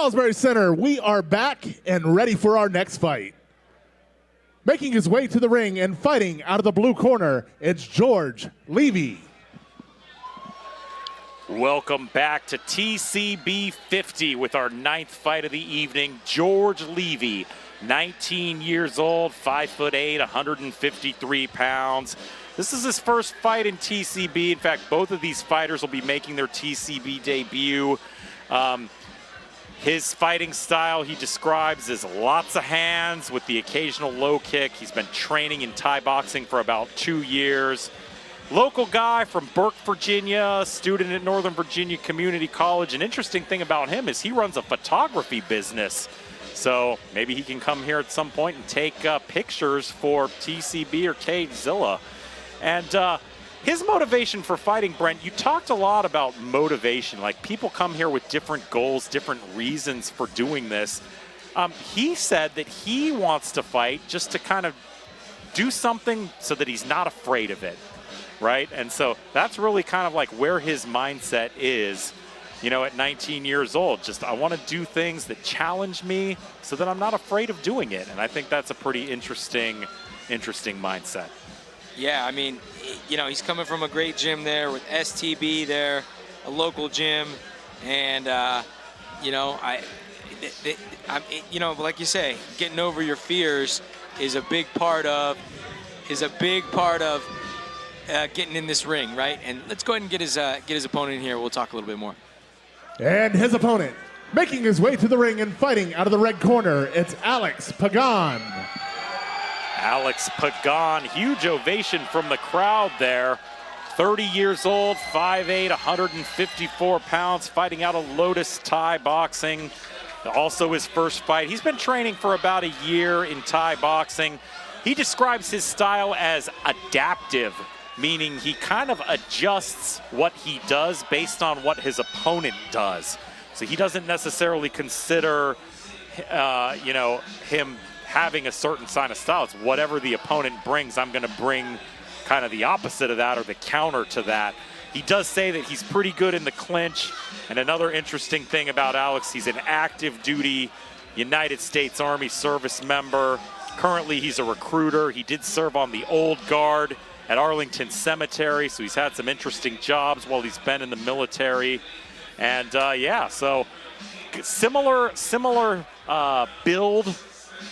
Salisbury Center, we are back and ready for our next fight. Making his way to the ring and fighting out of the blue corner, it's George Levy. Welcome back to TCB 50 with our 9th fight of the evening. George Levy, 19 years old, 5'8", 153 pounds. This is his first fight in TCB. In fact, both of these fighters will be making their TCB debut. His fighting style he describes as lots of hands with the occasional low kick. He's been training in Thai boxing for about 2 years. Local guy from Burke, Virginia, student at Northern Virginia Community College. An interesting thing about him is he runs a photography business. So maybe he can come here at some point and take pictures for TCB or Kzilla. And his motivation for fighting, Brent, you talked a lot about motivation. Like, people come here with different goals, different reasons for doing this. He said that he wants to fight just to kind of do something so that he's not afraid of it, right? And so that's really kind of like where his mindset is, you know, at 19 years old. Just, I want to do things that challenge me so that I'm not afraid of doing it. And I think that's a pretty interesting mindset. Yeah, I mean, you know, he's coming from a great gym there with STB there, a local gym, and you know, you know, like you say, getting over your fears is a big part of getting in this ring, right? And let's go ahead and get his opponent in here. We'll talk a little bit more. And his opponent, making his way to the ring and fighting out of the red corner, it's Alex Pagan. Alex Pagan, huge ovation from the crowd there. 30 years old, 5'8", 154 pounds, fighting out of Lotus Thai boxing. Also his first fight. He's been training for about a year in Thai boxing. He describes his style as adaptive, meaning he kind of adjusts what he does based on what his opponent does. So he doesn't necessarily consider, you know, him having a certain kind of style. It's whatever the opponent brings, I'm going to bring kind of the opposite of that or the counter to that. He does say that he's pretty good in the clinch. And another interesting thing about Alex, he's an active duty United States Army service member. Currently, he's a recruiter. He did serve on the Old Guard at Arlington Cemetery, so he's had some interesting jobs while he's been in the military. And yeah, so similar build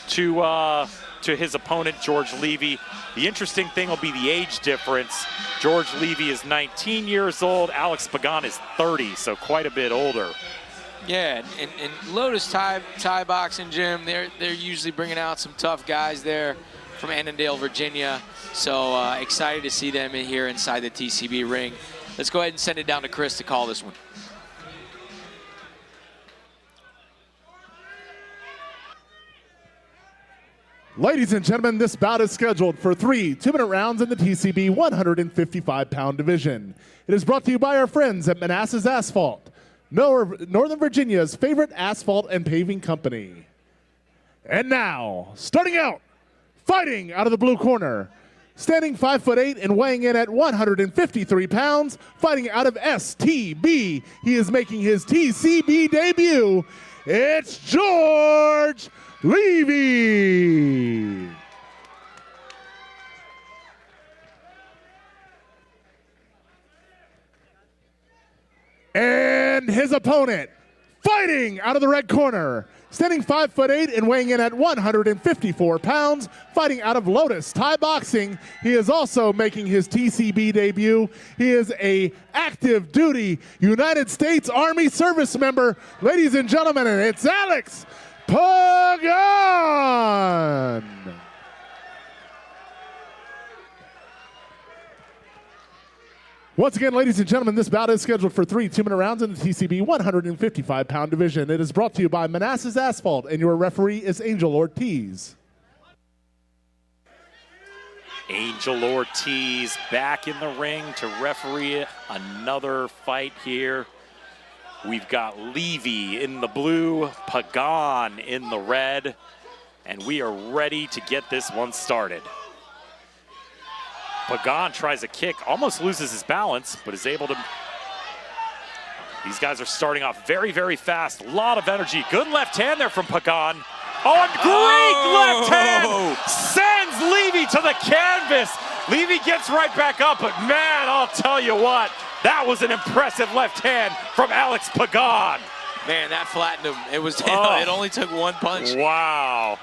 to his opponent, George Levy. The interesting thing will be the age difference. George Levy is 19 years old. Alex Pagan is 30, so quite a bit older. Yeah, and Lotus Thai boxing gym, they're usually bringing out some tough guys there from Annandale, Virginia. So excited to see them in here inside the TCB ring. Let's go ahead and send it down to Chris to call this one. Ladies and gentlemen, this bout is scheduled for 3 2-minute rounds in the TCB 155-pound division. It is brought to you by our friends at Manassas Asphalt, Northern Virginia's favorite asphalt and paving company. And now, starting out, fighting out of the blue corner, standing 5'8" and weighing in at 153 pounds, fighting out of STB. He is making his TCB debut. It's George Levy. And his opponent, fighting out of the red corner, standing 5'8" and weighing in at 154 pounds, fighting out of Lotus Thai boxing. He is also making his TCB debut. He is a active duty United States Army service member. Ladies and gentlemen, it's Alex Pagan. Once again, ladies and gentlemen, this bout is scheduled for 3 2-minute rounds in the TCB 155-pound division. It is brought to you by Manassas Asphalt, and your referee is Angel Ortiz. Angel Ortiz back in the ring to referee another fight here. We've got Levy in the blue, Pagan in the red, and we are ready to get this one started. Pagan tries a kick, almost loses his balance, but is able to These guys are starting off very, very fast. A lot of energy. Good left hand there from Pagan. Oh, and great left hand sends Levy to the canvas. Levy gets right back up, but man, I'll tell you what, that was an impressive left hand from Alex Pagan. Man, that flattened him. It was. It only took one punch. Wow.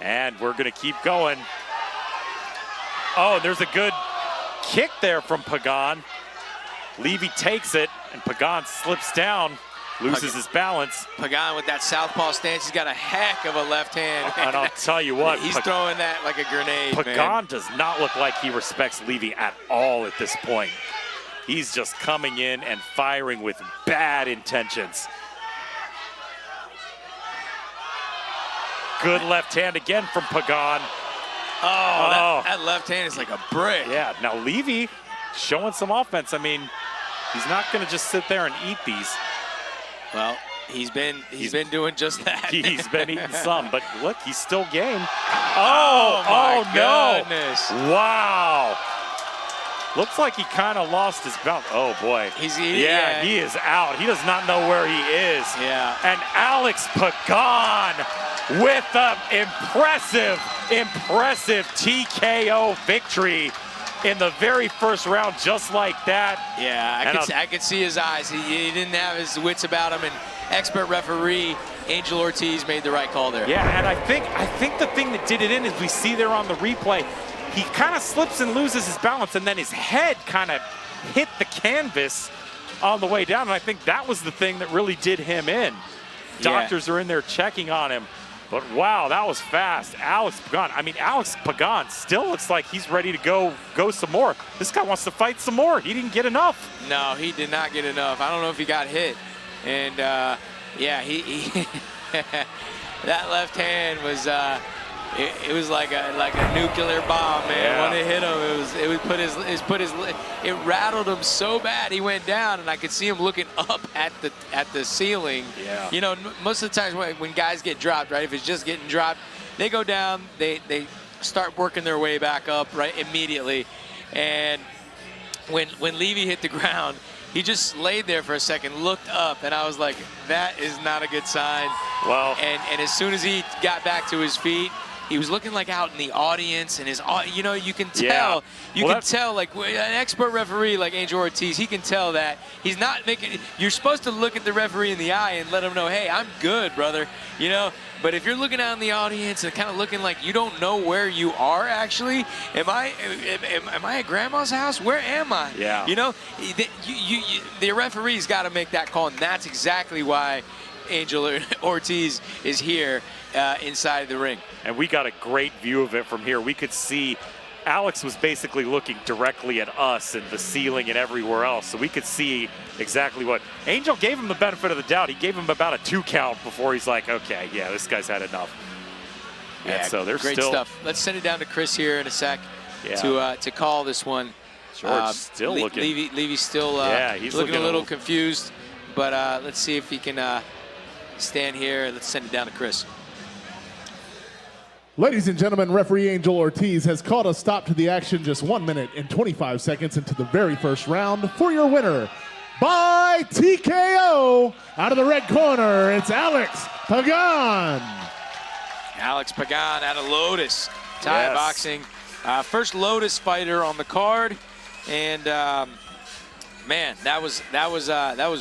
And we're gonna keep going. Oh, there's a good kick there from Pagan. Levy takes it, and Pagan slips down, loses his balance. Pagan with that southpaw stance, he's got a heck of a left hand. And I'll tell you what, he's throwing that like a grenade, Pagan does not look like he respects Levy at all at this point. He's just coming in and firing with bad intentions. Good left hand again from Pagan. Oh, that left hand is like a brick. Yeah, now Levy showing some offense. I mean, he's not going to just sit there and eat these. Well, he's been doing just that. He's been eating some, but look, he's still game. Oh my goodness. No. Wow. Looks like he kind of lost his balance. Oh boy. Yeah, he is out. He does not know where he is. Yeah. And Alex Pagan with an impressive TKO victory in the very first round, just like that. Yeah, I could see his eyes. He didn't have his wits about him, and expert referee Angel Ortiz made the right call there. Yeah, and I think the thing that did it in is we see there on the replay, he kind of slips and loses his balance, and then his head kind of hit the canvas on the way down, and I think that was the thing that really did him in. Doctors are in there checking on him. But wow, that was fast. Alex Pagan still looks like he's ready to go some more. This guy wants to fight some more. He didn't get enough. No, he did not get enough. I don't know if he got hit. And yeah, he that left hand was it was like a nuclear bomb, man. Yeah. When it hit him, it rattled him so bad he went down, and I could see him looking up at the ceiling. Yeah. You know, most of the times when guys get dropped, right? If it's just getting dropped, they go down, they start working their way back up right immediately. And when Levy hit the ground, he just laid there for a second, looked up, and I was like, that is not a good sign. Well, and as soon as he got back to his feet, he was looking like out in the audience, and you know, you can tell. You can tell, like an expert referee like Angel Ortiz, he can tell that he's not making. You're supposed to look at the referee in the eye and let him know, hey, I'm good, brother. You know. But if you're looking out in the audience and kind of looking like you don't know where you are actually, am I at grandma's house? Where am I? Yeah. You know, the referee's got to make that call, and that's exactly why Angel Ortiz is here inside the ring. And we got a great view of it from here. We could see Alex was basically looking directly at us and the ceiling and everywhere else. So we could see exactly what Angel gave him the benefit of the doubt. He gave him about a 2 count before he's like, okay, yeah, this guy's had enough. Yeah, and so there's great stuff. Let's send it down to Chris here in a sec to call this one. George still looking. Levy's still he's looking a little confused, but let's see if he can stand here. Let's send it down to Chris. Ladies and gentlemen, referee Angel Ortiz has called a stop to the action just 1 minute and 25 seconds into the very first round. For your winner by TKO, out of the red corner, it's Alex Pagan. Alex Pagan out of Lotus Thai Boxing. First Lotus fighter on the card, and man, that was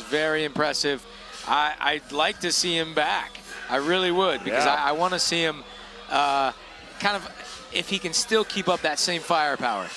very impressive. I'd like to see him back. I really would, because I want to see him kind of, if he can still keep up that same firepower.